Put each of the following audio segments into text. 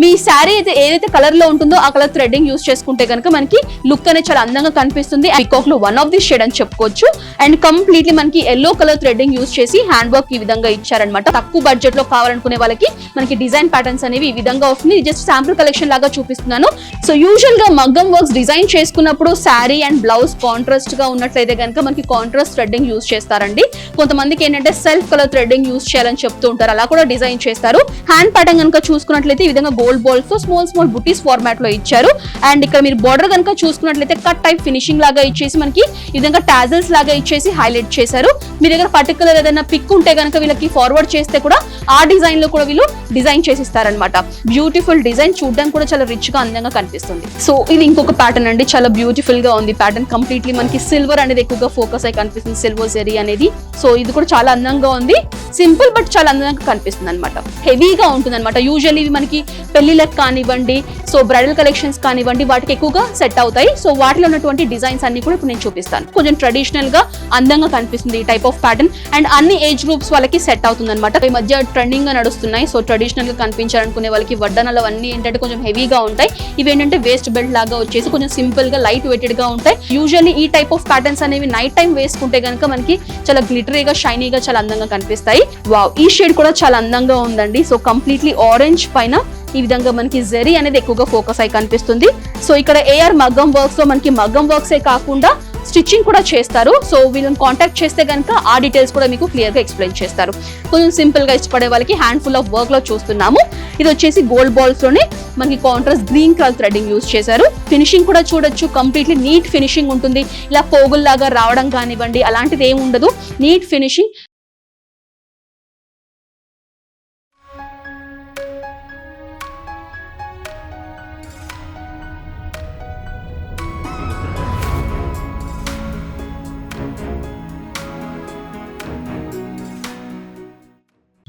మీ శారీ అయితే ఏదైతే కలర్ లో ఉంటుందో ఆ కలర్ థ్రెడ్డింగ్ యూస్ చేసుకుంటే కనుక మనకి లుక్ అనేది చాలా అందంగా కనిపిస్తుంది. పికాక్ లో వన్ ఆఫ్ ది షేడ్ అని చెప్పుకోవచ్చు. అండ్ కంప్లీట్లీ మనకి ఎల్లో కలర్ థ్రెడ్డింగ్ యూస్ చేసి హ్యాండ్ వర్క్ ఈ విధంగా ఇచ్చారనమాట. తక్కువ బడ్జెట్ లో కావాలనుకునే వాళ్ళకి మనకి డిజైన్ ప్యాటర్న్స్ అనేవి ఈ విధంగా వస్తుంది. జస్ట్ శాంపుల్ కలెక్షన్ లాగా చూపిస్తున్నాను. సో యూజువల్ గా మగ్గం వర్క్స్ డిజైన్ చేసుకున్నప్పుడు శారీ అండ్ బ్లౌజ్ కాంట్రాస్ట్ గా ఉన్నట్లయితే కనుక మనకి కాంట్రాస్ట్ థ్రెడ్డింగ్ యూస్ చేస్తారండి. కొంతమందికి ఏంటంటే సెల్ఫ్ కలర్ థ్రెడ్డింగ్ యూస్ చేయాలని చెప్తూ ఉంటారు, అలా కూడా డిజైన్ చేస్తారు. హ్యాండ్ ప్యాటర్న్ కనుక చూసుకున్నట్లయితే ఈ విధంగా గోల్డ్ బాల్స్ తో స్మాల్ బుటీస్ ఫార్మాట్ లో ఇచ్చారు. అండ్ ఇక్కడ మీరు బోర్డర్ కనుక చూసుకున్నట్లయితే కట్ టైప్ ఫినిషింగ్ లాగా ఇచ్చేసి మనకి ఈ విధంగా టాజల్స్ లాగా ఇచ్చేసి హైలైట్ చేశారు. మీ దగ్గర పర్టికులర్ ఏదైనా పిక్ ఉంటే కనుక వీళ్ళకి ఫార్వర్డ్ చేస్తే కూడా ఆ డిజైన్ లో కూడా వీళ్ళు డిజైన్ చేసి ఇస్తారనమాట. బ్యూటిఫుల్ డిజైన్, చూడడానికి కూడా చాలా రిచ్ గా అందంగా కనిపిస్తుంది. సో ఇది ఇంకొక ప్యాటర్న్ అండి, చాలా బ్యూటిఫుల్ గా ఉంది ప్యాటర్న్. కంప్లీట్లీ మనకి సిల్వర్ అనేది ఎక్కువగా ఫోకస్ అయి కనిపిస్తుంది, సిల్వర్ జెరీ అనేది. సో ఇది కూడా చాలా అందంగా ఉంది, సింపుల్ బట్ చాలా అందంగా కనిపిస్తుంది అనమాట. హెవీగా ఉంటుంది అనమాట. యూజువల్లీ ఇవి మనకి పెళ్లిలకు కానివ్వండి, సో బ్రైడల్ కలెక్షన్స్ కానివ్వండి, వాటికి ఎక్కువగా సెట్ అవుతాయి. సో వాటిలో ఉన్నటువంటి డిజైన్స్ అన్ని కూడా ఇప్పుడు నేను చూపిస్తాను. కొంచెం ట్రెడిషనల్ గా అందంగా కనిపిస్తుంది ఈ టైప్ ఆఫ్ ప్యాటర్న్. అండ్ అన్ని ఏజ్ గ్రూప్స్ వాళ్ళకి సెట్ అవుతుంది అనమాట. ఈ మధ్య ట్రెండింగ్ గా నడుస్తున్నాయి. సో ట్రెడిషనల్ గా కనిపించాలనుకునే వాళ్ళకి వడ్డానాలు అవన్నీ ఏంటంటే కొంచెం హెవీగా ఉంటాయి. ఇవి ఏంటంటే వేస్ట్ బెల్ట్ లాగా వచ్చేసి కొంచెం సింపుల్ గా లైట్ వెయిటెడ్ గా ఉంటాయి. యూజువల్లీ ఈ టైప్ ఆఫ్ ప్యాటర్న్స్ అనేవి నైట్ టైం వేసుకుంటే కనుక మనకి చాలా గ్లిటరీగా షైనీగా చాలా అందంగా కనిపిస్తాయి. వావ్, ఈ షేడ్ కూడా చాలా అందంగా ఉందండి. సో కంప్లీట్లీ ఆరెంజ్ పైన ఈ విధంగా మనకి జెరీ అనేది ఎక్కువగా ఫోకస్ అయి కనిపిస్తుంది. సో ఇక్కడ ఏఆర్ మగ్గం వర్క్స్ లో మనకి మగ్గం వర్క్స్ ఏ కాకుండా స్టిచ్చింగ్ కూడా చేస్తారు. సో వీళ్ళని కాంటాక్ట్ చేస్తే కనుక ఆ డీటెయిల్స్ కూడా మీకు క్లియర్ గా ఎక్స్ప్లెయిన్ చేస్తారు. కొంచెం సింపుల్ గా ఇష్టపడే వాళ్ళకి హ్యాండ్ ఫుల్ ఆఫ్ వర్క్ లో చూస్తున్నాము. ఇది వచ్చేసి గోల్డ్ బాల్స్ లోనే మనకి contrast green colour threading use చేశారు. ఫినిషింగ్ కూడా చూడొచ్చు, కంప్లీట్లీ నీట్ ఫినిషింగ్ ఉంటుంది. ఇలా పోగుల్లాగా రావడం కానివ్వండి అలాంటిది ఏమి ఉండదు, neat finishing.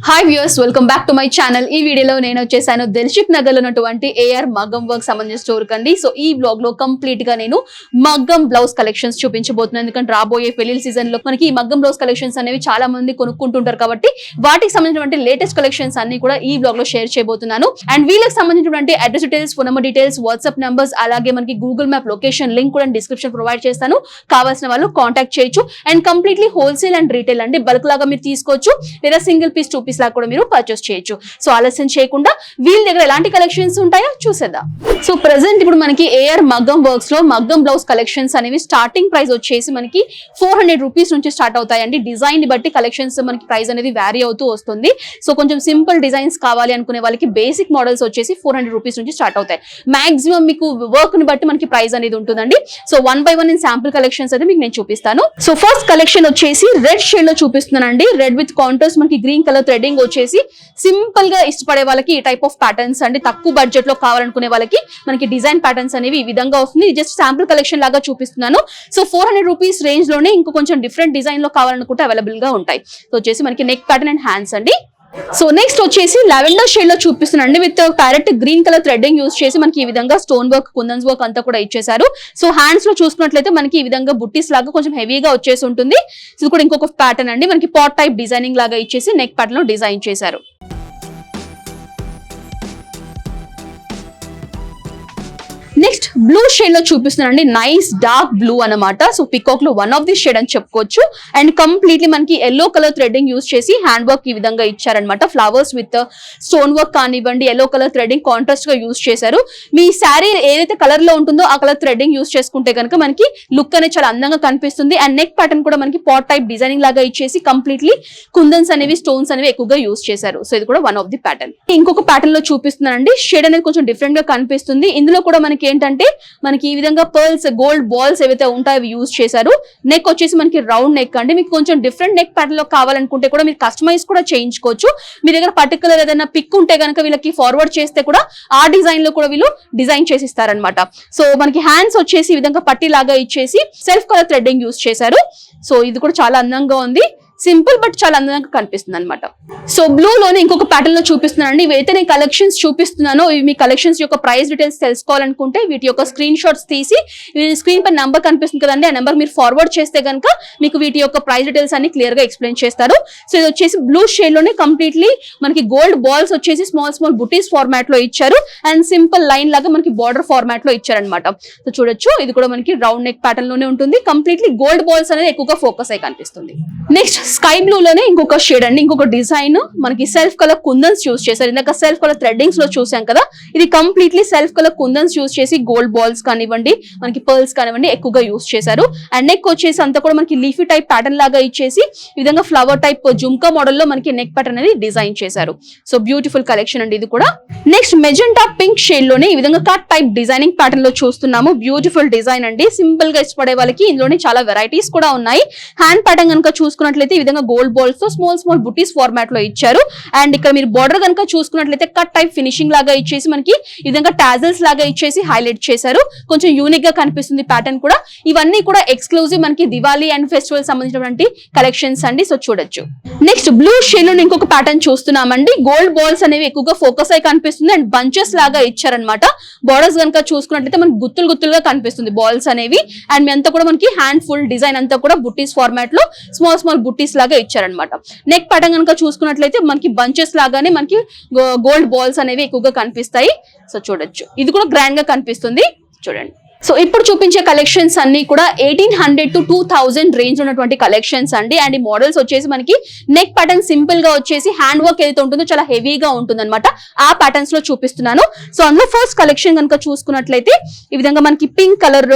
Hi viewers, welcome back to my channel. ఈ వీడియోలో నేను వచ్చేసాను దిల్షుక్ నగర్ లో ఉన్నటువంటి ఏఆర్ మగ్గం వర్క్ సంబంధించిన స్టోర్ కండి. సో ఈ బ్లాగ్ లో కంప్లీట్ గా నేను మగ్గం బ్లౌజ్ కలెక్షన్స్ చూపించబోతున్నాను. ఎందుకంటే రాబోయే పెళ్లి సీజన్ లో మనకి ఈ మగ్గం బ్లౌజ్ కలెక్షన్స్ అనేవి చాలా మంది కొనుక్కుంటుంటారు కాబట్టి వాటికి సంబంధించినటువంటి లేటెస్ట్ కలెక్షన్స్ అన్ని కూడా ఈ బ్లాగ్ లో షేర్ చేయబోతున్నాను. అండ్ వీళ్ళకి సంబంధించినటువంటి address details, phone number details, WhatsApp numbers, అలాగే మనకి గూగుల్ మ్యాప్ లొకేషన్ లింక్ కూడా డిస్క్రిప్షన్ ప్రొవైడ్ చేస్తాను. కావాల్సిన వాళ్ళు కాంటాక్ట్ చేయొచ్చు. And completely wholesale and retail అండి, బల్క్ లాగా మీరు తీసుకోవచ్చు లేదా సింగిల్ పీస్ 2 పీస్ లాగా కూడా మీరు పర్చేస్ చేయొచ్చు. సో ఆలస్యం చేయకుండా వీళ్ళ దగ్గర ఎలాంటి కలెక్షన్స్ ఉంటాయో చూసేద్దాం. సో ప్రెసెంట్ ఇప్పుడు మనకి ఏఆర్ మగ్గం వర్క్స్ లో మగ్గం బ్లౌజ్ కలెక్షన్స్ అనేవి స్టార్టింగ్ ప్రైస్ వచ్చేసి మనకి 400 రూపీస్ నుంచి స్టార్ట్ అవుతాయండి. డిజైన్ ని బట్టి కలెక్షన్స్ మనకి ప్రైస్ అనేది వ్యారీ అవుతూ వస్తుంది. సో కొంచెం సింపుల్ డిజైన్స్ కావాలి అనుకునే వాళ్ళకి బేసిక్ మోడల్స్ వచ్చేసి 400 రూపీస్ నుంచి స్టార్ట్ అవుతాయి. మాక్సిమం మీకు వర్క్ ని బట్టి మనకి ప్రైస్ అనేది ఉంటుందండి. సో 1 by 1 శాంపుల్ కలెక్షన్స్ అయితే మీకు నేను చూపిస్తాను. సో ఫస్ట్ కలెక్షన్ వచ్చేసి రెడ్ షేడ్ లో చూపిస్తున్నానండి. రెడ్ విత్ కాంట్రాస్ట్ మనకి గ్రీన్ కలర్ థ్రెడ్డింగ్ వచ్చేసి సింపుల్ గా ఇష్టపడే వాళ్ళకి ఈ టైప్ ఆఫ్ ప్యాటర్న్స్ అండి. తక్కువ బడ్జెట్ లో కావాలనుకునే వాళ్ళకి మనకి డిజైన్ ప్యాటర్న్స్ అనేవి ఈ విధంగా వస్తుంది. జస్ట్ శాంపుల్ కలెక్షన్ లాగా చూపిస్తున్నాను. సో 400 రూపీస్ రేంజ్ లోనే ఇంకో కొంచెం డిఫరెంట్ డిజైన్ లో కావాలనుకుంటే అవైలబుల్ గా ఉంటాయి. సో వచ్చేసి మనకి నెక్ ప్యాటర్న్ అండ్ హ్యాండ్స్ అండి. సో నెక్స్ట్ వచ్చేసి లావెండర్ షేడ్ లో చూపిస్తున్నాండి. With parrot green colour threading use చేసి మనకి ఈ విధంగా స్టోన్ వర్క్, కుందన్స్ వర్క్ అంతా కూడా ఇచ్చేసారు. సో హ్యాండ్స్ లో చూసుకున్నట్లయితే మనకి ఈ విధంగా బుట్టీస్ లాగా కొంచెం హెవీగా వచ్చేసి ఉంటుంది. ఇది కూడా ఇంకొక ప్యాటర్న్ అండి. మనకి పాట్ టైప్ డిజైనింగ్ లాగా ఇచ్చేసి నెక్ ప్యాటర్న్ లో డిజైన్ చేశారు. నెక్స్ట్ బ్లూ షేడ్ లో చూపిస్తున్నానండి. నైస్ డార్క్ బ్లూ అనమాట. సో పికాక్ లో వన్ ఆఫ్ ది షేడ్ అని చెప్పుకోవచ్చు. అండ్ కంప్లీట్లీ మనకి ఎల్లో కలర్ థ్రెడ్డింగ్ యూస్ చేసి హ్యాండ్ వర్క్ ఈ విధంగా ఇచ్చారనమాట. ఫ్లవర్స్ విత్ స్టోన్ వర్క్ కానివ్వండి, ఎల్లో కలర్ థ్రెడ్డింగ్ కాంట్రాస్ట్ గా యూస్ చేశారు. మీ శారీ ఏదైతే కలర్ లో ఉంటుందో ఆ కలర్ థ్రెడ్డింగ్ యూస్ చేసుకుంటే కనుక మనకి లుక్ అనేది చాలా అందంగా కనిపిస్తుంది. అండ్ నెక్ ప్యాటర్న్ కూడా మనకి పాట్ టైప్ డిజైనింగ్ లాగా ఇచ్చేసి కంప్లీట్లీ కుందన్స్ అనేవి, స్టోన్స్ అనేవి ఎక్కువగా యూస్ చేశారు. సో ఇది కూడా వన్ ఆఫ్ ది ప్యాటర్న్. ఇంకొక ప్యాటర్న్ లో చూపిస్తున్నానండి. షేడ్ అనేది కొంచెం డిఫరెంట్ గా కనిపిస్తుంది. ఇందులో కూడా మనకి ఏంటంటే మనకి ఈ విధంగా పర్ల్స్, గోల్డ్ బాల్స్ ఏవైతే ఉంటాయో అవి యూజ్ చేశారు. నెక్ వచ్చేసి మనకి రౌండ్ నెక్ అండి. మీకు కొంచెం డిఫరెంట్ నెక్ ప్యాటర్న్ లో కావాలనుకుంటే కూడా మీరు కస్టమైజ్ కూడా చేయించుకోవచ్చు. మీ దగ్గర పర్టికులర్ ఏదైనా పిక్ ఉంటే కనుక వీళ్ళకి ఫార్వర్డ్ చేస్తే కూడా ఆ డిజైన్ లో కూడా వీళ్ళు డిజైన్ చేసి ఇస్తారనమాట. సో మనకి హ్యాండ్స్ వచ్చేసి ఈ విధంగా పట్టీ లాగా ఇచ్చేసి సెల్ఫ్ కలర్ థ్రెడ్డింగ్ యూజ్ చేశారు. సో ఇది కూడా చాలా అందంగా ఉంది. సింపుల్ బట్ చాలా అందంగా కనిపిస్తుంది అనమాట. సో బ్లూ లోనే ఇంకొక ప్యాటర్న్ లో చూపిస్తున్నానండి. ఇవైతే నేను కలెక్షన్స్ చూపిస్తున్నానో ఇవి మీ కలెక్షన్స్ యొక్క ప్రైస్ డీటెయిల్స్ తెలుసుకోవాలనుకుంటే వీటి యొక్క స్క్రీన్ షాట్స్ తీసి స్క్రీన్ పై నెంబర్ కనిపిస్తుంది కదండి, ఆ నెంబర్ మీరు ఫార్వర్డ్ చేస్తే కనుక మీకు వీటి యొక్క ప్రైస్ డీటెయిల్స్ అన్ని క్లియర్ గా ఎక్స్ప్లెయిన్ చేస్తారు. సో ఇది వచ్చేసి బ్లూ షేడ్ లోనే కంప్లీట్లీ మనకి గోల్డ్ బాల్స్ వచ్చేసి స్మాల్ స్మాల్ బుటీస్ ఫార్మాట్ లో ఇచ్చారు అండ్ సింపుల్ లైన్ లాగా మనకి బార్డర్ ఫార్మాట్ లో ఇచ్చారనమాట. సో చూడొచ్చు ఇది కూడా మనకి రౌండ్ నెక్ ప్యాటర్న్ లోనే ఉంటుంది. కంప్లీట్లీ గోల్డ్ బాల్స్ అనేది ఎక్కువగా ఫోకస్ అయి కనిపిస్తుంది. నెక్స్ట్ స్కై బ్లూ లోనే ఇంకొక షేడ్ అండి, ఇంకొక డిజైన్ మనకి సెల్ఫ్ కలర్ కుందన్స్ యూస్ చేశారు. ఇందాక సెల్ఫ్ కలర్ థ్రెడ్డింగ్స్ లో చూసాం కదా, ఇది కంప్లీట్లీ సెల్ఫ్ కలర్ కుందన్స్ యూస్ చేసి గోల్డ్ బాల్స్ కానివ్వండి మనకి పర్ల్స్ కానివ్వండి ఎక్కువగా యూస్ చేశారు. అండ్ నెక్ వచ్చేసి అంతా కూడా మనకి లీఫీ టైప్ ప్యాటర్న్ లాగా ఇచ్చేసి ఈ విధంగా ఫ్లవర్ టైప్ జుమ్కా మోడల్ లో మనకి నెక్ ప్యాటర్న్ అనేది డిజైన్ చేశారు. సో బ్యూటిఫుల్ కలెక్షన్ అండి ఇది కూడా. నెక్స్ట్ మెజెంటా పింక్ షేడ్ లోనే ఈ విధంగా కట్ టైప్ డిజైనింగ్ ప్యాటర్న్ లో చూస్తున్నాము. బ్యూటిఫుల్ డిజైన్ అండి, సింపుల్ గా ఇష్టపడే వాళ్ళకి ఇందులోనే చాలా వెరైటీస్ కూడా ఉన్నాయి. హ్యాండ్ ప్యాటర్న్ కనుక చూసుకున్నట్లయితే ఈ విధంగా గోల్డ్ బాల్స్ తో స్మాల్ స్మాల్ బుటీస్ ఫార్మాట్ లో ఇచ్చారు. అండ్ ఇక్కడ మీరు బార్డర్ కనుక చూసుకున్నట్లయితే కట్ టైప్ ఫినిషింగ్ లాగా ఇచ్చేసి మనకి ఈ విధంగా టాజల్స్ లాగా ఇచ్చేసి హైలైట్ చేశారు. కొంచెం యూనిక్ గా కనిపిస్తుంది ప్యాటర్న్ కూడా. ఇవన్నీ కూడా ఎక్స్క్లూజివ్ మనకి దివాళీ అండ్ ఫెస్టివల్ సంబంధించినటువంటి కలెక్షన్స్ అండి. సో చూడొచ్చు. నెక్స్ట్ బ్లూ షేడ్ లో ఇంకొక ప్యాటర్న్ చూస్తున్నామండి. గోల్డ్ బాల్స్ అనేవి ఎక్కువగా ఫోకస్ అయి కనిపిస్తుంది అండ్ బంచెస్ లాగా ఇచ్చారనమాట. బార్డర్స్ కనుక చూసుకున్నట్లయితే మనకి గుత్తులు గుత్తులుగా కనిపిస్తుంది బాల్స్ అనేవి. అండ్ మీ అంతా కూడా మనకి హ్యాండ్ ఫుల్ డిజైన్ అంతా కూడా బుట్టీస్ ఫార్మాట్ లో స్మాల్ స్మాల్ బుట్టీస్ లాగా ఇచ్చారనమాట. నెక్ ప్యాటర్న్ కనుక చూసుకున్నట్లయితే మనకి బంచెస్ లాగానే మనకి గోల్డ్ బాల్స్ అనేవి ఎక్కువగా కనిపిస్తాయి. సో చూడొచ్చు, ఇది కూడా గ్రాండ్ గా కనిపిస్తుంది చూడండి. సో ఇప్పుడు చూపించే కలెక్షన్స్ అన్ని కూడా 1800 to 2000 రేంజ్ ఉన్నటువంటి కలెక్షన్స్ అండి. అండ్ ఈ మోడల్స్ వచ్చేసి మనకి నెక్ ప్యాటర్న్ సింపుల్ గా వచ్చేసి హ్యాండ్ వర్క్ ఏదైతే ఉంటుందో చాలా హెవీగా ఉంటుంది అనమాట. ఆ ప్యాటర్న్స్ లో చూపిస్తున్నాను. సో అందులో ఫస్ట్ కలెక్షన్ కనుక చూసుకున్నట్లయితే ఈ విధంగా మనకి పింక్ కలర్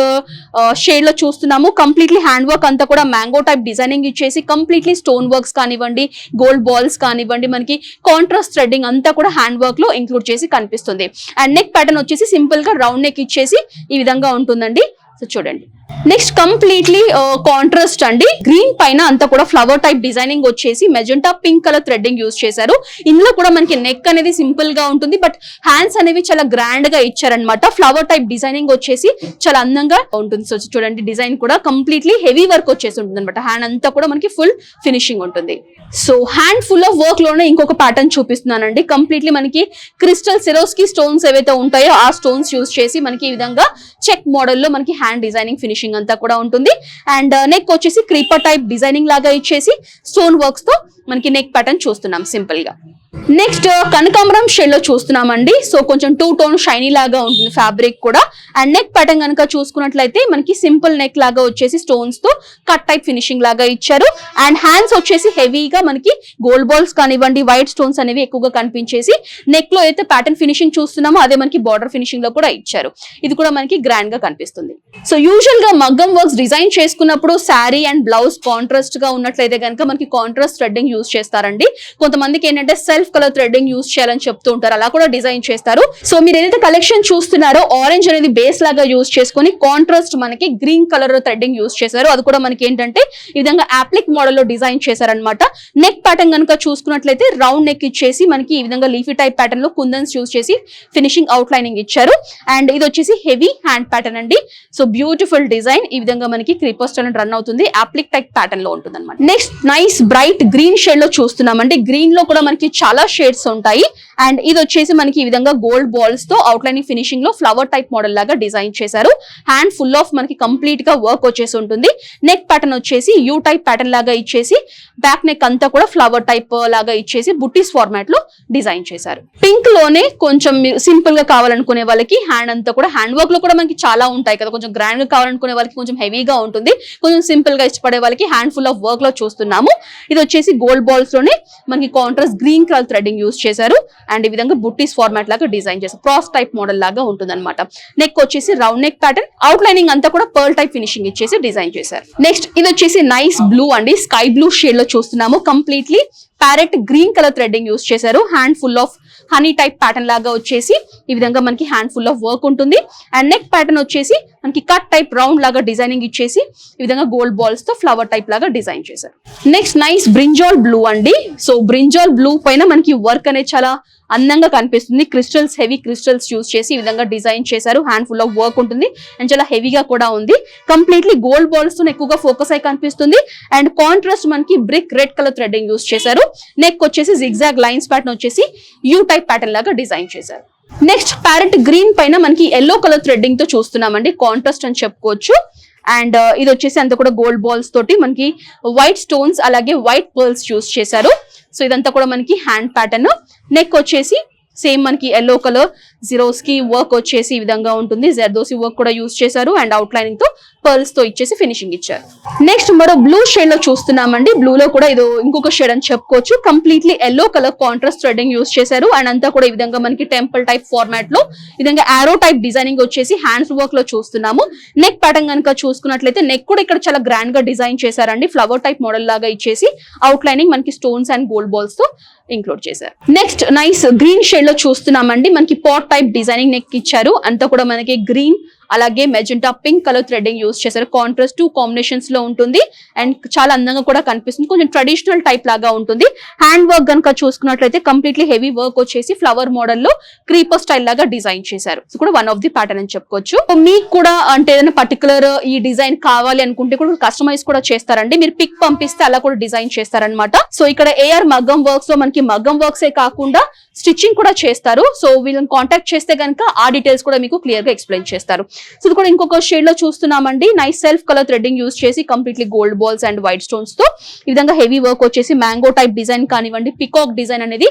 షేడ్ లో చూస్తున్నాము. కంప్లీట్లీ హ్యాండ్ వర్క్ అంతా కూడా మ్యాంగో టైప్ డిజైనింగ్ ఇచ్చేసి కంప్లీట్లీ స్టోన్ వర్క్స్ కానివ్వండి గోల్డ్ బాల్స్ కానివ్వండి మనకి కాంట్రాస్ట్ థ్రెడ్డింగ్ అంతా కూడా హ్యాండ్ వర్క్ లో ఇంక్లూడ్ చేసి కనిపిస్తుంది. అండ్ నెక్ ప్యాటర్న్ వచ్చేసి సింపుల్ గా రౌండ్ నెక్ ఇచ్చేసి ఈ విధంగా ఉంటుందండి. సో చూడండి. నెక్స్ట్ కంప్లీట్లీ కాంట్రాస్ట్ అండి. గ్రీన్ పైన అంతా కూడా ఫ్లవర్ టైప్ డిజైనింగ్ వచ్చేసి magenta pink colour threading use చేశారు. ఇందులో కూడా మనకి నెక్ అనేది సింపుల్ గా ఉంటుంది బట్ హ్యాండ్స్ అనేవి చాలా గ్రాండ్ గా ఇచ్చారనమాట. ఫ్లవర్ టైప్ డిజైనింగ్ వచ్చేసి చాలా అందంగా ఉంటుంది. సో చూడండి, డిజైన్ కూడా కంప్లీట్లీ హెవీ వర్క్ వచ్చేసి ఉంటుంది అనమాట. హ్యాండ్ అంతా కూడా మనకి ఫుల్ ఫినిషింగ్ ఉంటుంది. So hand full of work లోనే ఇంకొక ప్యాటర్న్ చూపిస్తున్నానండి. కంప్లీట్లీ మనకి క్రిస్టల్ సిరోస్కి స్టోన్స్ ఏవైతే ఉంటాయో ఆ స్టోన్స్ యూస్ చేసి మనకి ఈ విధంగా చెక్ మోడల్ లో మనకి హ్యాండ్ డిజైనింగ్ ఫినిషింగ్ అంతా కూడా ఉంటుంది. అండ్ నెక్ వచ్చేసి క్రీపర్ టైప్ డిజైనింగ్ లాగా ఇచ్చేసి స్టోన్ వర్క్స్ తో మనకి నెక్ ప్యాటర్న్ చూస్తున్నాం సింపుల్ గా. నెక్స్ట్ కనకాంబరం షేడ్ లో చూస్తున్నామండి. సో కొంచెం 2 టోన్ షైనీ లాగా ఉంటుంది ఫ్యాబ్రిక్ కూడా. అండ్ నెక్ ప్యాటర్న్ కనుక చూసుకున్నట్లయితే మనకి సింపుల్ నెక్ లాగా వచ్చేసి స్టోన్స్ తో కట్ టైప్ ఫినిషింగ్ లాగా ఇచ్చారు. అండ్ హ్యాండ్స్ వచ్చేసి హెవీగా మనకి గోల్డ్ బాల్స్ కానివ్వండి వైట్ స్టోన్స్ అనేవి ఎక్కువగా కనిపించేసి నెక్ లో అయితే ప్యాటర్న్ ఫినిషింగ్ చూస్తున్నామో అదే మనకి బార్డర్ ఫినిషింగ్ లో కూడా ఇచ్చారు. ఇది కూడా మనకి గ్రాండ్ గా కనిపిస్తుంది. సో యూజువల్ గా మగ్గం వర్క్స్ డిజైన్ చేసుకున్నప్పుడు శారీ అండ్ బ్లౌజ్ కాంట్రాస్ట్ గా ఉన్నట్లయితే కనుక మనకి కాంట్రాస్ట్ థ్రెడ్డింగ్ యూస్ చేస్తారండి. కొంతమందికి ఏంటంటే సెల్ఫ్ కలర్ థ్రెడ్డింగ్ యూస్ చేయాలని చెప్తూ ఉంటారు, అలా కూడా డిజైన్ చేస్తారు. సో మీరు ఏదైతే కలెక్షన్ చూస్తున్నారో ఆరెంజ్ అనేది బేస్ లాగా యూస్ చేసుకుని కాంట్రాస్ట్ మనకి గ్రీన్ కలర్ థ్రెడ్డింగ్ యూస్ చేశారు. అది కూడా మనకి ఏంటంటే ఈ విధంగా అప్లిక్ మోడల్ లో డిజైన్ చేశారనమాట. నెక్ ప్యాటర్న్ కనుక చూసుకున్నట్లయితే రౌండ్ నెక్ ఇచ్చేసి మనకి ఈ విధంగా లీఫీ టైప్ ప్యాటర్న్ లో కుందన్స్ యూస్ చేసి ఫినిషింగ్ అవుట్ లైనింగ్ ఇచ్చారు. అండ్ ఇది వచ్చేసి హెవీ హ్యాండ్ ప్యాటర్న్ అండి. సో బ్యూటిఫుల్ డిజైన్ ఈ విధంగా మనకి క్రీపర్ స్టైల్ రన్ అవుతుంది. అప్లిక్ టైప్ ప్యాటర్న్ లో ఉంటుంది అనమాట. Next nice bright green shade లో చూస్తున్నామండి. గ్రీన్ లో కూడా మనకి చాలా షేడ్స్ ఉంటాయి. అండ్ ఇది వచ్చేసి మనకి ఈ విధంగా గోల్డ్ బాల్స్ తో అవుట్ లైనింగ్ ఫినిషింగ్ లో ఫ్లవర్ టైప్ మోడల్ లాగా డిజైన్ చేశారు. హ్యాండ్ ఫుల్ ఆఫ్ మనకి కంప్లీట్ గా వర్క్ వచ్చేసి ఉంటుంది. నెక్ ప్యాటర్న్ వచ్చేసి యూ టైప్ ప్యాటర్న్ లాగా ఇచ్చేసి బ్యాక్ నెక్ అంతా కూడా ఫ్లవర్ టైప్ లాగా ఇచ్చేసి బుట్టీస్ ఫార్మాట్ లో డిజైన్ చేశారు. పింక్ లోనే కొంచెం సింపుల్ గా కావాలనుకునే వాళ్ళకి హ్యాండ్ అంతా కూడా హ్యాండ్ వర్క్ లో కూడా మనకి చాలా ఉంటాయి కదా, కొంచెం గ్రాండ్ గా కావాలనుకునే వాళ్ళకి కొంచెం హెవీగా ఉంటుంది, కొంచెం సింపుల్ గా ఇష్టపడే వాళ్ళకి హ్యాండ్ ఫుల్ ఆఫ్ వర్క్ లో చూస్తున్నాము. ఇది వచ్చేసి గోల్డ్ బాల్స్ లోనే మనకి contrast green colour threading use చేశారు. అండ్ ఈ విధంగా బుట్టీస్ ఫార్మాట్ లాగా డిజైన్ చేశారు. క్రాస్ టైప్ మోడల్ లాగా ఉంటుంది అనమాట. నెక్ వచ్చేసి round neck pattern, outlining అంతా కూడా పర్ల్ టైప్ ఫినిషింగ్ ఇచ్చేసి డిజైన్ చేశారు. నెక్స్ట్ ఇది వచ్చేసి నైస్ బ్లూ అండి. స్కై బ్లూ షేడ్ లో చూస్తున్నాము. Completely parrot green colour threading use చేశారు. Hand full of honey type pattern లాగా వచ్చేసి ఈ విధంగా మనకి హ్యాండ్ ఫుల్ ఆఫ్ వర్క్ ఉంటుంది. అండ్ నెక్ ప్యాటర్న్ వచ్చేసి మనకి కట్ టైప్ రౌండ్ లాగా డిజైనింగ్ ఇచ్చేసి ఈ విధంగా గోల్డ్ బాల్స్ తో ఫ్లవర్ టైప్ లాగా డిజైన్ చేశారు. నెక్స్ట్ నైస్ బ్రింజాల్ బ్లూ అండి. సో బ్రింజాల్ బ్లూ పైన మనకి వర్క్ అనేది చాలా అందంగా కనిపిస్తుంది. క్రిస్టల్స్, హెవీ క్రిస్టల్స్ యూస్ చేసి ఈ విధంగా డిజైన్ చేశారు. హ్యాండ్ ఫుల్ ఆఫ్ వర్క్ ఉంటుంది అండ్ చాలా హెవీగా కూడా ఉంది. కంప్లీట్లీ గోల్డ్ బాల్స్ తో ఎక్కువగా ఫోకస్ అయి కనిపిస్తుంది అండ్ కాంట్రాస్ట్ మనకి brick red colour threading use చేశారు. నెక్ వచ్చేసి జిగ్జాగ్ లైన్స్ ప్యాటర్న్ వచ్చేసి యూ టైప్ ప్యాటర్న్ లాగా డిజైన్ చేశారు. నెక్స్ట్ ప్యారెట్ గ్రీన్ పైన మనకి ఎల్లో కలర్ థ్రెడ్డింగ్ తో చూస్తున్నామండి. కాంట్రాస్ట్ అని చెప్పుకోవచ్చు. అండ్ ఇది వచ్చేసి అంతా కూడా గోల్డ్ బాల్స్ తోటి మనకి వైట్ స్టోన్స్ అలాగే వైట్ పర్ల్స్ యూస్ చేశారు. సో ఇదంతా కూడా మనకి హ్యాండ్ ప్యాటర్న్. నెక్ వచ్చేసి సేమ్ మనకి ఎల్లో కలర్ జీరోస్కి వర్క్ వచ్చేసి ఈ విధంగా ఉంటుంది. జర్దోసి వర్క్ కూడా యూస్ చేశారు అండ్ అవుట్ లైనింగ్ తో పర్ల్స్ తో ఇచ్చేసి ఫినిషింగ్ ఇచ్చారు. నెక్స్ట్ మరో బ్లూ షేడ్ లో చూస్తున్నామండి. బ్లూ లో కూడా ఇది ఇంకొక షేడ్ అని చెప్పుకోవచ్చు. Completely yellow colour contrast threading use చేశారు అండ్ అంతా కూడా ఈ విధంగా మనకి టెంపుల్ టైప్ ఫార్మాట్ లో ఈ విధంగా ఆరో టైప్ డిజైనింగ్ వచ్చేసి హ్యాండ్స్ వర్క్ లో చూస్తున్నాము. నెక్ ప్యాటర్న్ కనుక చూసుకున్నట్లయితే నెక్ కూడా ఇక్కడ చాలా గ్రాండ్ గా డిజైన్ చేశారండి. ఫ్లవర్ టైప్ మోడల్ లాగా ఇచ్చేసి అవుట్ లైనింగ్ మనకి స్టోన్స్ అండ్ గోల్డ్ బాల్స్ తో ఇంక్లూడ్ చేశారు. నెక్స్ట్ నైస్ గ్రీన్ షేడ్ లో చూస్తున్నామండి. మనకి పాట్ టైప్ డిజైనింగ్ నెక్ ఇచ్చారు. అంతా కూడా మనకి గ్రీన్ అలాగే magenta pink colour threading use చేశారు. కాంట్రాస్ట్ 2 కాంబినేషన్స్ లో ఉంటుంది అండ్ చాలా అందంగా కూడా కనిపిస్తుంది. కొంచెం ట్రెడిషనల్ టైప్ లాగా ఉంటుంది. హ్యాండ్ వర్క్ కనుక చూసుకున్నట్లయితే కంప్లీట్లీ హెవీ వర్క్ వచ్చేసి ఫ్లవర్ మోడల్ లో క్రీపర్ స్టైల్ లాగా డిజైన్ చేశారు. సో కూడా వన్ ఆఫ్ ది ప్యాటర్న్ అని చెప్పుకోవచ్చు. మీకు కూడా అంటే ఏదైనా పర్టికులర్ ఈ డిజైన్ కావాలి అనుకుంటే కూడా కస్టమైజ్ కూడా చేస్తారండి. మీరు పిక్ పంపిస్తే అలా కూడా డిజైన్ చేస్తారనమాట. సో ఇక్కడ ఏఆర్ మగ్గం వర్క్స్ లో మనకి మగ్గం వర్క్స్ ఏ కాకుండా స్టిచ్చింగ్ కూడా చేస్తారు. సో వీళ్ళని కాంటాక్ట్ చేస్తే కనుక ఆ డీటెయిల్స్ కూడా మీకు క్లియర్ గా ఎక్స్ప్లెయిన్ చేస్తారు. సో ఇది కూడా ఇంకొక షేడ్ లో చూస్తున్నామండి. Nice self colour threading use చేసి completely gold balls and white stones తో ఈ విధంగా హెవీ వర్క్ వచ్చేసి మ్యాంగో టైప్ డిజైన్ కానివ్వండి, పికాక్ డిజైన్ అనేది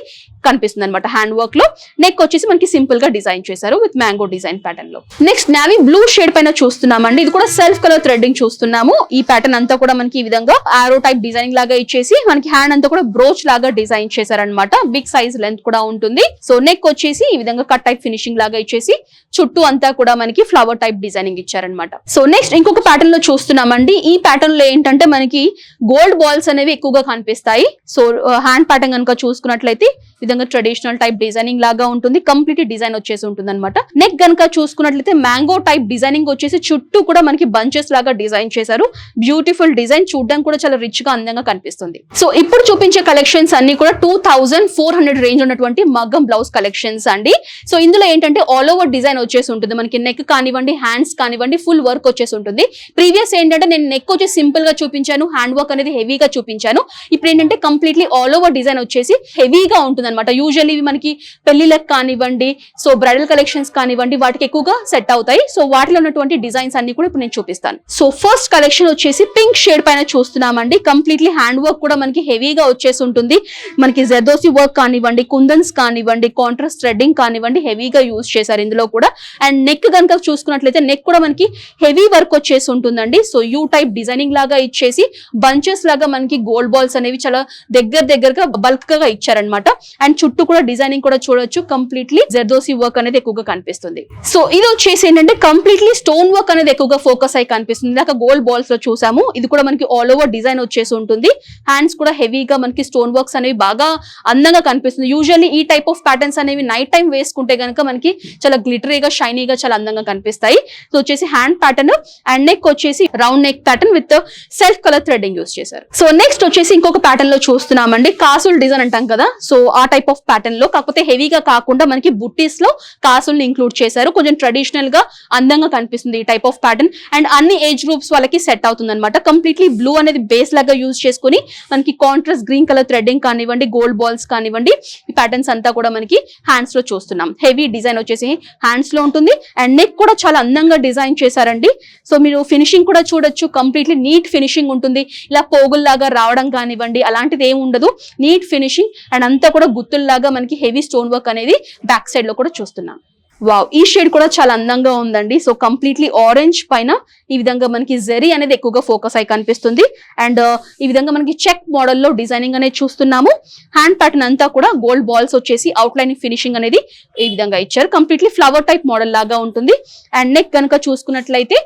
కనిపిస్తుంది అనమాట హ్యాండ్ వర్క్ లో. నెక్ వచ్చేసి మనకి సింపుల్ గా డిజైన్ చేశారు విత్ మ్యాంగో డిజైన్ ప్యాటర్న్ లో. నెక్స్ట్ నావీ బ్లూ షేడ్ పైన చూస్తున్నామండి. ఇది కూడా సెల్ఫ్ కలర్ థ్రెడ్డింగ్ చూస్తున్నాము. ఈ ప్యాటర్న్ అంతా కూడా మనకి ఈ విధంగా ఆరో టైప్ డిజైనింగ్ లాగా ఇచ్చేసి మనకి హ్యాండ్ అంతా కూడా బ్రోచ్ లాగా డిజైన్ చేశారనమాట. బిగ్ సైజ్ లెంత్ కూడా ఉంటుంది. సో నెక్ వచ్చేసి ఈ విధంగా కట్ టైప్ ఫినిషింగ్ లాగా ఇచ్చేసి చుట్టూ అంతా కూడా మనకి ఫ్లవర్ టైప్ డిజైనింగ్ ఇచ్చారనమాట. సో నెక్స్ట్ ఇంకొక ప్యాటర్న్ లో చూస్తున్నామండి. ఈ ప్యాటర్న్ లో ఏంటంటే మనకి గోల్డ్ బాల్స్ అనేవి ఎక్కువగా కనిపిస్తాయి. సో హ్యాండ్ ప్యాటర్న్ కనుక చూసుకున్నట్లయితే ఈ విధంగా ట్రెడిషనల్ టైప్ డిజైనింగ్ లాగా ఉంటుంది. కంప్లీట్ డిజైన్ వచ్చేసి ఉంటుంది అనమాట. నెక్ కనుక చూసుకున్నట్లయితే మ్యాంగో టైప్ డిజైనింగ్ వచ్చేసి చుట్టూ కూడా మనకి బంచెస్ లాగా డిజైన్ చేశారు. బ్యూటిఫుల్ డిజైన్, చూడడానికి కూడా చాలా రిచ్ గా అందంగా కనిపిస్తుంది. సో ఇప్పుడు చూపించే కలెక్షన్స్ అన్ని కూడా 2400 రేంజ్ ఉన్నటువంటి మగ్గం బ్లౌజ్ కలెక్షన్స్ అండి. సో ఇందులో ఏంటంటే ఆల్ ఓవర్ డిజైన్ వచ్చేసి ఉంటుంది. మనకి నెక్ కానివ్వండి, హ్యాండ్స్ కానివ్వండి, ఫుల్ వర్క్ వచ్చేసి ఉంటుంది. ప్రీవియస్ ఏంటంటే నేను నెక్ వచ్చేసి సింపుల్ గా చూపించాను, హ్యాండ్ వర్క్ అనేది హెవీగా చూపించాను. ఇప్పుడు ఏంటంటే కంప్లీట్లీ ఆల్ ఓవర్ డిజైన్ వచ్చేసి హెవీగా ఉంటుంది అనమాట. యూజువల్లీ మనకి పెళ్లిలకు కానివ్వండి, సో బ్రైడల్ కలెక్షన్స్ కానివ్వండి, వాటికి ఎక్కువగా సెట్ అవుతాయి. సో వాటిలో ఉన్నటువంటి డిజైన్స్ అన్ని కూడా ఇప్పుడు నేను చూపిస్తాను. సో ఫస్ట్ కలెక్షన్ వచ్చేసి పింక్ షేడ్ పైన చూస్తున్నామండి. కంప్లీట్లీ హ్యాండ్ వర్క్ కూడా మనకి హెవీగా వచ్చేసి ఉంటుంది. మనకి జర్దోసి వర్క్ కానివ్వండి, కుందన్స్ కానివ్వండి, కాంట్రాస్ట్ థ్రెడ్డింగ్ కానివ్వండి, హెవీగా యూజ్ చేశారు ఇందులో కూడా. అండ్ నెక్ కనుక చూసుకున్నట్లయితే నెక్ కూడా మనకి హెవీ వర్క్ వచ్చేసి ఉంటుందండి. సో యూ టైప్ డిజైనింగ్ లాగా ఇచ్చేసి బంచెస్ లాగా మనకి గోల్డ్ బాల్స్ అనేవి చాలా దగ్గరగా బల్క్ గా ఇచ్చారనమాట. అండ్ చుట్టూ కూడా డిజైనింగ్ కూడా చూడొచ్చు. కంప్లీట్లీ జర్దోసి వర్క్ అనేది ఎక్కువగా కనిపిస్తుంది. సో ఇది వచ్చేసి ఏంటంటే కంప్లీట్లీ స్టోన్ వర్క్ అనేది ఎక్కువగా ఫోకస్ అయి కనిపిస్తుంది. ఇందాక గోల్డ్ బాల్స్ లో చూసాము. ఇది కూడా మనకి ఆల్ ఓవర్ డిజైన్ వచ్చేసి ఉంటుంది. హ్యాండ్స్ కూడా హెవీగా మనకి స్టోన్ వర్క్స్ అనేవి బాగా అందంగా కనిపిస్తుంది. యూజువల్లీ ఈ టైప్ ఆఫ్ ప్యాటర్న్స్ అనేవి నైట్ టైం వేసుకుంటే కనుక మనకి చాలా గ్లిటరీగా, షైనీగా చాలా అందంగా కనిపిస్తాయి. సో వచ్చేసి హ్యాండ్ ప్యాటర్న్ అండ్ నెక్ వచ్చేసి round neck pattern with self colour threading use చేశారు. సో నెక్స్ట్ వచ్చేసి ఇంకొక ప్యాటర్న్ లో చూస్తున్నామండి. కాసుల్ డిజైన్ అంటాం కదా, సో ఆ టైప్ ఆఫ్ ప్యాటర్న్ లో, కాకపోతే హెవీగా కాకుండా మనకి బుట్టీస్ లో కాసుల్ని ఇంక్లూడ్ చేశారు. కొంచెం ట్రెడిషనల్ గా అందంగా కనిపిస్తుంది ఈ టైప్ ఆఫ్ ప్యాటర్న్. అండ్ అన్ని ఏజ్ గ్రూప్స్ వాళ్ళకి సెట్ అవుతుంది అనమాట. కంప్లీట్లీ బ్లూ అనేది బేస్ లాగా యూజ్ చేసుకుని మనకి కాంట్రాస్ట్ గ్రీన్ కలర్ థ్రెడ్డింగ్ కానివ్వండి, గోల్డ్ బాల్స్ కానివ్వండి, ఈ ప్యాటర్న్స్ అంతా కూడా మనకి హ్యాండ్స్ లో చూస్తున్నాం. హెవీ డిజైన్ వచ్చేసి హ్యాండ్స్ లో ఉంటుంది. అండ్ నెక్ కూడా చాలా అందంగా డిజైన్ చేశారండి. సో మీరు ఫినిషింగ్ కూడా చూడొచ్చు. కంప్లీట్లీ నీట్ ఫినిషింగ్ ఉంటుంది. ఇలా పోగుల్లాగా రావడం కానివ్వండి అలాంటిది ఏమి ఉండదు. నీట్ ఫినిషింగ్ అండ్ అంతా కూడా గుత్తుల్లాగా మనకి హెవీ స్టోన్ వర్క్ అనేది బ్యాక్ సైడ్ లో కూడా చూస్తున్నాం. వావ్, ఈ షేడ్ కూడా చాలా అందంగా ఉందండి. సో కంప్లీట్లీ ఆరెంజ్ పైన ఈ విధంగా మనకి జెరీ అనేది ఎక్కువగా ఫోకస్ అయి కనిపిస్తుంది. అండ్ ఈ విధంగా మనకి చెక్ మోడల్లో డిజైనింగ్ అనేది చూస్తున్నాము. హ్యాండ్ ప్యాటర్న్ అంతా కూడా గోల్డ్ బాల్స్ వచ్చేసి అవుట్ లైన్ ఫినిషింగ్ అనేది ఈ విధంగా ఇచ్చారు. కంప్లీట్లీ ఫ్లవర్ టైప్ మోడల్ లాగా ఉంటుంది. అండ్ నెక్ కనుక చూసుకున్నట్లయితే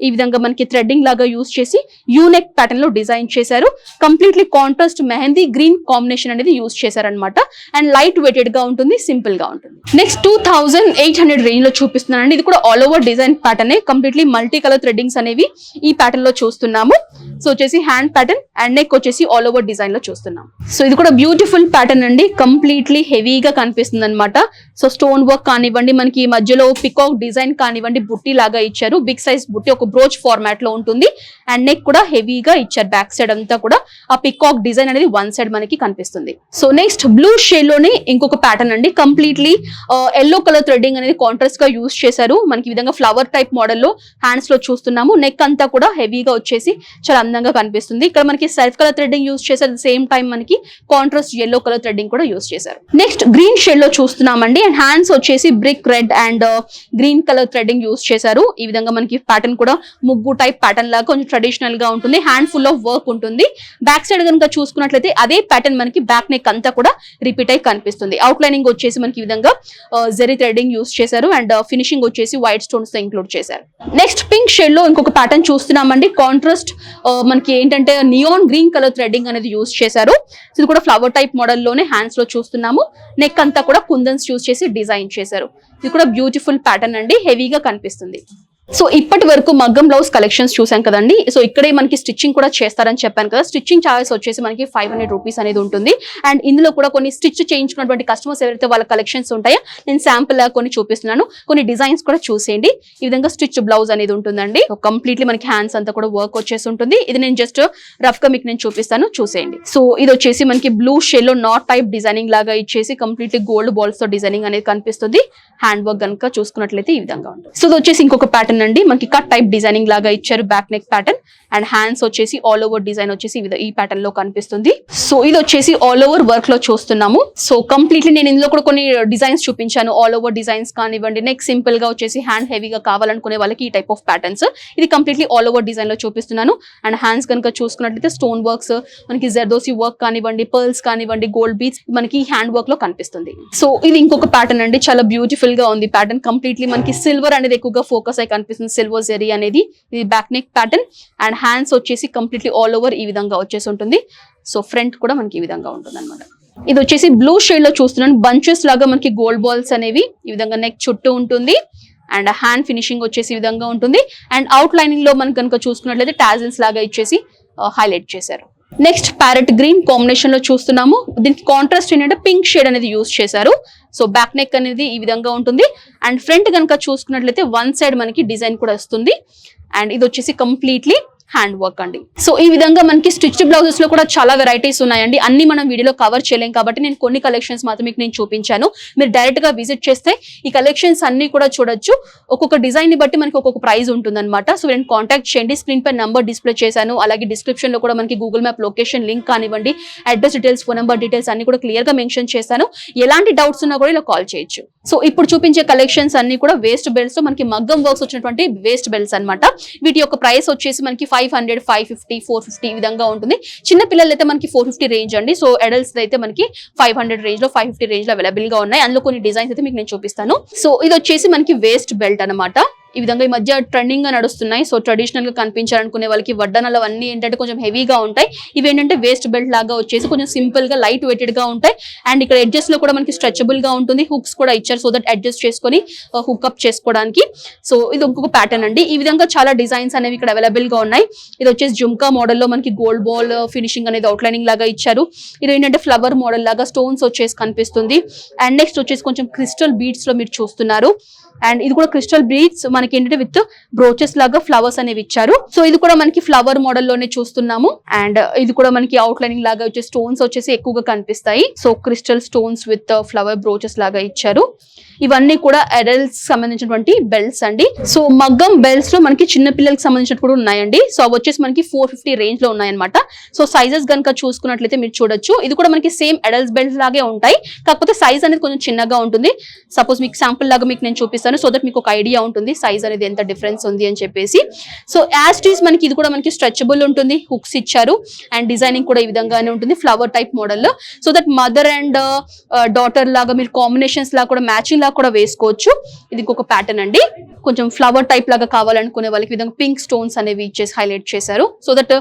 ఈ విధంగా మనకి థ్రెడ్డింగ్ లాగా యూస్ చేసి యూనెక్ ప్యాటర్న్ లో డిజైన్ చేశారు. Completely contrast mehndi green combination అనేది యూస్ చేశారనమాట. అండ్ లైట్ వెయిటెడ్ గా ఉంటుంది, సింపుల్ గా ఉంటుంది. నెక్స్ట్ 2800 రేంజ్ లో చూపిస్తున్నానండి. ఇది కూడా all over design pattern, completely multi colour threadings అనేవి ఈ ప్యాటర్న్ లో చూస్తున్నాము. సో వచ్చేసి హ్యాండ్ ప్యాటర్న్ అండ్ నెక్ వచ్చేసి ఆల్ ఓవర్ డిజైన్ లో చూస్తున్నాం. సో ఇది కూడా బ్యూటిఫుల్ ప్యాటర్న్ అండి, కంప్లీట్లీ హెవీగా కనిపిస్తుంది అనమాట. సో స్టోన్ వర్క్ కానివ్వండి, మనకి మధ్యలో పికాక్ డిజైన్ కానివ్వండి, బుట్టి లాగా ఇచ్చారు. బిగ్ సైజ్ బుట్టి ఒక బ్రోచ్ ఫార్మాట్ లో ఉంటుంది. అండ్ నెక్ కూడా హెవీగా ఇచ్చారు. బ్యాక్ సైడ్ అంతా కూడా ఆ పికాక్ డిజైన్ అనేది వన్ సైడ్ మనకి కనిపిస్తుంది. సో నెక్స్ట్ బ్లూ షేడ్ లోనే ఇంకొక ప్యాటర్న్ అండి, కంప్లీట్లీ ఎల్లో కలర్ థ్రెడ్డింగ్ అనేది కాంట్రాస్ట్ గా యూస్ చేశారు. మనకి ఈ విధంగా ఫ్లవర్ టైప్ మోడల్ లో హ్యాండ్స్ లో చూస్తున్నాము. నెక్ అంతా కూడా హెవీగా వచ్చేసి చాలా అందంగా కనిపిస్తుంది. ఇక్కడ మనకి సెల్ఫ్ కలర్ థ్రెడ్డింగ్ యూస్ చేశారు. సేమ్ టైం మనకి కాంట్రాస్ట్ ఎల్లో కలర్ థ్రెడ్డింగ్ కూడా యూస్ చేశారు. నెక్స్ట్ గ్రీన్ షేడ్ లో చూస్తున్నామండి. అండ్ హ్యాండ్స్ వచ్చేసి brick red and green colour threading use చేశారు. ఈ విధంగా మనకి ప్యాటర్న్ కూడా ముగ్గు టైప్ ప్యాటర్న్ లాగా కొంచెం ట్రెడిషనల్ గా ఉంటుంది. హ్యాండ్ ఫుల్ ఆఫ్ వర్క్ ఉంటుంది. బ్యాక్ సైడ్ కనుక చూసుకున్నట్లయితే అదే ప్యాటర్న్ మనకి బ్యాక్ నెక్ అంతా కూడా రిపీట్ అయి కనిపిస్తుంది. అవుట్ లైనింగ్ వచ్చేసి మనకి ఈ విధంగా జెరీ థ్రెడ్డింగ్ యూస్ చేశారు. అండ్ ఫినిషింగ్ వచ్చేసి వైట్ స్టోన్స్ తో ఇంక్లూడ్ చేశారు. నెక్స్ట్ పింక్ షేడ్ లో ఇంకొక ప్యాటర్న్ చూస్తున్నామండి. కాంట్రాస్ట్ మనకి ఏంటంటే నియాన్ గ్రీన్ కలర్ థ్రెడ్డింగ్ అనేది యూస్ చేశారు. ఇది కూడా ఫ్లవర్ టైప్ మోడల్ లోనే హ్యాండ్స్ లో చూస్తున్నాము. నెక్ అంతా కూడా కుందన్స్ యూస్ చేసి డిజైన్ చేశారు. ఇది కూడా బ్యూటిఫుల్ ప్యాటర్న్ అండి, హెవీగా కనిపిస్తుంది. సో ఇప్పటి వరకు మగ్గం బ్లౌజ్ కలెక్షన్స్ చూసాం కదండి. సో ఇక్కడే మనకి స్టిచ్చింగ్ కూడా చేస్తారని చెప్పాను కదా. స్టిచ్చింగ్ చార్జెస్ వచ్చేసి మనకి 500 రూపీస్ అనేది ఉంటుంది. అండ్ ఇందులో కూడా కొన్ని స్టిచ్ చేయించుకున్నటువంటి కస్టమర్స్ ఎవరైతే వాళ్ళ కలెక్షన్స్ ఉంటాయో నేను శాంపుల్ లా కొన్ని చూపిస్తున్నాను. కొన్ని డిజైన్స్ కూడా చూసేయండి. ఈ విధంగా స్టిచ్ బ్లౌజ్ అనేది ఉంటుందండి. కంప్లీట్లీ మనకి హ్యాండ్స్ అంతా కూడా వర్క్ వచ్చేసి ఉంటుంది. ఇది నేను జస్ట్ రఫ్ గా మీకు నేను చూపిస్తాను, చూసేయండి. సో ఇది వచ్చేసి మనకి బ్లూ షేడ్ లో నాట్ టైప్ డిజైనింగ్ లాగా ఇచ్చేసి కంప్లీట్లీ గోల్డ్ బాల్స్ తో డిజైనింగ్ అనేది కనిపిస్తుంది. హ్యాండ్ వర్క్ కనుక చూసుకున్నట్లయితే ఈ విధంగా ఉంటుంది. సో ఇది వచ్చేసి ఇంకొక ప్యాటర్న్ అండి, మనకి కట్ టైప్ డిజైనింగ్ లాగా ఇచ్చారు. Back neck pattern and hands వచ్చేసి ఆల్ ఓవర్ డిజైన్ వచ్చేసి ఈ ప్యాటర్న్ లో కనిపిస్తుంది. సో ఇది వచ్చేసి ఆల్ ఓవర్ వర్క్ లో చూస్తున్నాము. సో కంప్లీట్లీ నేను ఇందులో కూడా కొన్ని డిజైన్స్ చూపించాను. ఆల్ ఓవర్ డిజైన్స్ కానివ్వండి, నెక్ సింపుల్ గా వచ్చేసి హ్యాండ్ హెవీగా కావాలనుకునే వాళ్ళకి ఈ టైప్ ఆఫ్ ప్యాటర్న్స్. ఇది కంప్లీట్లీ ఆల్ ఓవర్ డిజైన్ లో చూపిస్తున్నాను. అండ్ హ్యాండ్స్ కనుక చూసుకున్నట్లయితే స్టోన్ వర్క్స్, మనకి జర్దోసి వర్క్ కానివ్వండి, పర్ల్స్ కానివ్వండి, గోల్డ్ బీట్స్ మనకి హ్యాండ్ వర్క్ లో కనిపిస్తుంది. సో ఇది ఇంకొక ప్యాటర్న్ అండి, చాలా బ్యూటిఫుల్ గా ఉంది ప్యాటర్న్. కంప్లీట్లీ మనకి సిల్వర్ అనేది ఎక్కువగా ఫోకస్ అయి కనిపిస్తుంది. సిల్వర్ జెరీ అనేది ఇది back neck pattern. And hands వచ్చేసి కంప్లీట్లీ ఆల్ ఓవర్ ఈ విధంగా వచ్చేసి ఉంటుంది. సో ఫ్రంట్ కూడా మనకి ఈ విధంగా ఉంటుంది అనమాట. ఇది వచ్చేసి బ్లూ షేడ్ లో చూస్తున్నాను. బంచెస్ లాగా మనకి గోల్డ్ బాల్స్ అనేవి ఈ విధంగా నెక్ చుట్టూ ఉంటుంది. అండ్ హ్యాండ్ ఫినిషింగ్ వచ్చేసి ఈ విధంగా ఉంటుంది. అండ్ అవుట్ లైనింగ్ లో మనకి కనుక చూసుకున్నట్లయితే టాజిల్స్ లాగా ఇచ్చేసి హైలైట్ చేశారు. నెక్స్ట్ ప్యారెట్ గ్రీన్ కాంబినేషన్ లో చూస్తున్నాము. దీనికి కాంట్రాస్ట్ ఏంటంటే పింక్ షేడ్ అనేది యూస్ చేశారు. సో బ్యాక్ నెక్ అనేది ఈ విధంగా ఉంటుంది. అండ్ ఫ్రంట్ కనుక చూసుకున్నట్లయితే వన్ సైడ్ మనకి డిజైన్ కూడా వస్తుంది. అండ్ ఇది వచ్చేసి కంప్లీట్లీ హ్యాండ్ వర్క్ అండి. సో ఈ విధంగా మనకి స్టిచ్డ్ బ్లౌజెస్ లో కూడా చాలా వెరైటీస్ ఉన్నాయండి. అన్ని మనం వీడియోలో కవర్ చేయలేం కాబట్టి నేను కొన్ని కలెక్షన్స్ మాత్రం మీకు నేను చూపించాను. మీరు డైరెక్ట్ గా విజిట్ చేస్తే ఈ కలెక్షన్స్ అన్ని కూడా చూడొచ్చు. ఒక్కొక్క డిజైన్ ని బట్టి మనకి ఒక్కొక్క ప్రైస్ ఉంటుంది అనమాట. సో నేను కాంటాక్ట్ చేయండి. స్క్రీన్ పై నంబర్ డిస్ప్లే చేశాను. అలాగే డిస్క్రిప్షన్ లో కూడా మనకి గూగుల్ మ్యాప్ లొకేషన్ లింక్ కానివ్వండి, address details, phone number details అన్ని కూడా క్లియర్ గా మెన్షన్ చేశాను. ఎలాంటి డౌట్స్ ఉన్నా కూడా ఇలా కాల్ చేయొచ్చు. సో ఇప్పుడు చూపించే కలెక్షన్స్ అన్ని కూడా వేస్ట్ బెల్ట్స్ తో మనకి మగ్గం వర్క్స్ వచ్చినటువంటి వేస్ట్ బెల్ట్స్ అనమాట. వీటి యొక్క ప్రైస్ వచ్చేసి మనకి 500, 550, 450 ఈ విధంగా ఉంటుంది. చిన్న పిల్లలు అయితే మనకి 450 రేంజ్ అండి. సో అడల్ట్స్ అయితే మనకి 500 రేంజ్ లో, 550 రేంజ్ లో అవైలబుల్ గా ఉన్నాయి. అందులో కొన్ని డిజైన్స్ అయితే మీకు నేను చూపిస్తాను. సో ఇది వచ్చేసి మనకి వేస్ట్ బెల్ట్ అనమాట. ఈ విధంగా ఈ మధ్య ట్రెండింగ్ గా నడుస్తున్నాయి. సో ట్రెడిషనల్ గా కనిపించాలనుకునే వాళ్ళకి వడ్డనలు అవన్నీ ఏంటంటే కొంచెం హెవీగా ఉంటాయి. ఇవి ఏంటంటే వేస్ట్ బెల్ట్ లాగా వచ్చేసి కొంచెం సింపుల్ గా లైట్ వెయిటెడ్ గా ఉంటాయి. అండ్ ఇక్కడ ఎడ్జెస్ లో కూడా మనకి స్ట్రెచబుల్ గా ఉంటుంది. హుక్స్ కూడా ఇచ్చారు సో దట్ అడ్జస్ట్ చేసుకొని హుక్అప్ చేసుకోవడానికి. సో ఇది ఇంకొక ప్యాటర్న్ అండి. ఈ విధంగా చాలా డిజైన్స్ అనేవి ఇక్కడ అవైలబుల్ గా ఉన్నాయి. ఇది వచ్చేసి జుమ్కా మోడల్ లో మనకి గోల్డ్ బాల్ ఫినిషింగ్ అనేది అవుట్ లైనింగ్ లాగా ఇచ్చారు. ఇది ఏంటంటే ఫ్లవర్ మోడల్ లాగా స్టోన్స్ వచ్చేసి కనిపిస్తుంది. అండ్ నెక్స్ట్ వచ్చేసి కొంచెం క్రిస్టల్ బీడ్స్ లో మీరు చూస్తున్నారు. అండ్ ఇది కూడా క్రిస్టల్ బీడ్స్ మనకి ఏంటంటే విత్ బ్రోచెస్ లాగా ఫ్లవర్స్ అనేవి ఇచ్చారు. సో ఇది కూడా మనకి ఫ్లవర్ మోడల్ లోనే చూస్తున్నాము. అండ్ ఇది కూడా మనకి అవుట్ లైనింగ్ లాగా వచ్చే స్టోన్స్ వచ్చేసి ఎక్కువగా కనిపిస్తాయి. So crystal stones with flower brooches లాగా ఇచ్చారు. ఇవన్నీ కూడా అడల్ట్స్ సంబంధించినటువంటి బెల్ట్స్ అండి. సో మగ్గం బెల్ట్స్ లో మనకి చిన్న పిల్లలకి సంబంధించినట్టు కూడా ఉన్నాయండి. సో అవి వచ్చేసి మనకి 450 రేంజ్ లో ఉన్నాయన్నమాట. సో సైజెస్ కనుక చూసుకున్నట్లయితే మీరు చూడొచ్చు. ఇది కూడా మనకి సేమ్ అడల్ట్స్ బెల్ట్స్ లాగే ఉంటాయి. కాకపోతే సైజ్ అనేది కొంచెం చిన్నగా ఉంటుంది. సపోజ్ మీకు శాంపుల్ లాగా మీకు నేను చూపిస్తాను సో దట్ మీకు ఒక ఐడియా ఉంటుంది. సైజ్ సైజ్ అనేది ఎంత డిఫరెన్స్ ఉంది అని చెప్పేసి. సో యాజ్ టీస్ మనకి ఇది కూడా మనకి స్ట్రెచబుల్ ఉంటుంది, హుక్స్ ఇచ్చారు అండ్ డిజైనింగ్ కూడా ఈ విధంగానే ఉంటుంది ఫ్లవర్ టైప్ మోడల్ లో. So that mother and daughter లాగా మీరు కాంబినేషన్స్ లాగా కూడా మ్యాచింగ్ లాగా కూడా వేసుకోవచ్చు. ఇది ఇంకొక ప్యాటర్న్ అండి, కొంచెం ఫ్లవర్ టైప్ లాగా కావాలనుకునే వాళ్ళకి విధంగా పింక్ స్టోన్స్ అనేవి ఇచ్చేసి హైలైట్ చేశారు. సో దట్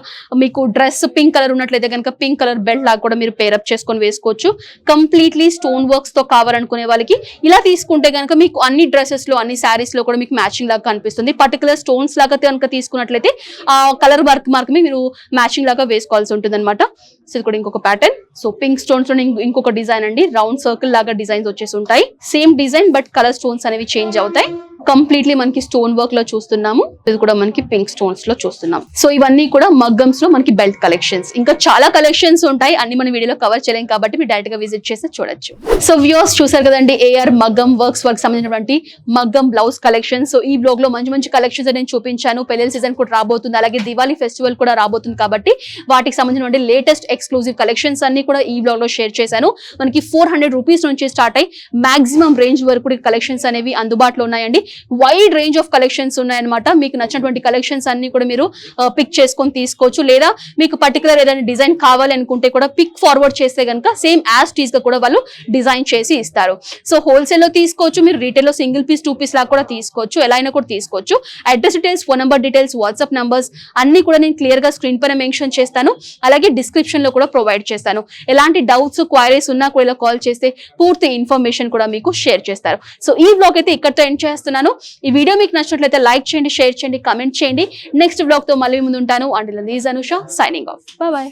మీకు డ్రెస్ పింక్ కలర్ ఉన్నట్లయితే కనుక పింక్ కలర్ బెల్ట్ లాగా కూడా మీరు పేరప్ చేసుకొని వేసుకోవచ్చు. కంప్లీట్లీ స్టోన్ వర్క్స్ తో కావాలనుకునే వాళ్ళకి ఇలా తీసుకుంటే కనుక మీకు అన్ని డ్రెస్సెస్ లో అన్ని శారీస్ లో కూడా మీకు మ్యాచింగ్ లాగా కనిపిస్తుంది. పర్టికులర్ స్టోన్స్ లాగా కనుక తీసుకున్నట్లయితే ఆ కలర్ వర్క్ మార్క్ మీరు మ్యాచింగ్ లాగా వేసుకోవాల్సి ఉంటుంది అనమాట. సో ఇది కూడా ఇంకొక ప్యాటర్న్. సో పింక్ స్టోన్స్ లో ఇంకొక డిజైన్ అండి, రౌండ్ సర్కిల్ లాగా డిజైన్స్ వచ్చేసి ఉంటాయి. Same design but colour stones అనేవి చేంజ్ అవుతాయి. కంప్లీట్లీ మనకి స్టోన్ వర్క్ లో చూస్తున్నాము, ఇది కూడా మనకి పింక్ స్టోన్స్ లో చూస్తున్నాం. సో ఇవన్నీ కూడా మగ్గమ్స్ లో మనకి బెల్ట్ కలెక్షన్స్. ఇంకా చాలా కలెక్షన్స్ ఉంటాయి, అన్ని మన వీడియోలో కవర్ చేయలేం కాబట్టి మీరు డైరెక్ట్ గా విజిట్ చేసి చూడొచ్చు. సో వ్యూవర్స్ చూసారు కదండి ఏఆర్ మగ్గం వర్క్స్ వర్క్ సంబంధించినటువంటి మగ్గం బ్లౌజ్ కలెక్షన్. సో ఈ బ్లాగ్ లో మంచి మంచి కలెక్షన్స్ నేను చూపించాను. పెళ్లి సీజన్ కూడా రాబోతుంది, అలాగే దివాళీ ఫెస్టివల్ కూడా రాబోతుంది కాబట్టి వాటికి సంబంధించినటువంటి లేటెస్ట్ ఎక్స్క్లూజివ్ కలెక్షన్స్ అన్ని కూడా ఈ బ్లాగ్ లో షేర్ చేశాను. మనకి 400 రూపీస్ నుంచి స్టార్ట్ అయ్యి మాక్సిమం రేంజ్ వరకు కలెక్షన్స్ అనేవి అందుబాటులో ఉన్నాయండి. వైడ్ రేంజ్ ఆఫ్ కలెక్షన్స్ ఉన్నాయన్నమాట. మీకు నచ్చినటువంటి కలెక్షన్స్ అన్ని కూడా మీరు పిక్ చేసుకొని తీసుకోవచ్చు. లేదా మీకు పర్టికులర్ ఏదైనా డిజైన్ కావాలి అనుకుంటే కూడా పిక్ ఫార్వర్డ్ చేస్తే కనుక సేమ్ యాజ్ టీజ్ గా కూడా వాళ్ళు డిజైన్ చేసి ఇస్తారు. సో హోల్సేల్ లో తీసుకోవచ్చు, మీరు రీటైల్ లో సింగిల్ పీస్ 2 పీస్ లాగా కూడా తీసుకోవచ్చు, ఎలా అయినా కూడా తీసుకోవచ్చు. Address details, phone number details, WhatsApp numbers అన్ని కూడా నేను క్లియర్ గా స్క్రీన్ పైన మెన్షన్ చేస్తాను, అలాగే డిస్క్రిప్షన్ లో కూడా ప్రొవైడ్ చేస్తాను. ఎలాంటి డౌట్స్ క్వైరీస్ ఉన్నా కూడా కాల్ చేస్తే పూర్తి ఇన్ఫర్మేషన్ కూడా మీకు షేర్ చేస్తారు. సో ఈ బ్లాగ్ అయితే ఇక్కడతో ఎండ్ చేస్తున్నాను. ఈ వీడియో మీకు నచ్చినట్లయితే లైక్ చేయండి, షేర్ చేయండి, కామెంట్ చేయండి. నెక్స్ట్ బ్లాగ్ తో మళ్ళీ ముందు ఉంటాను. Until then this Anusha signing off. Bye by.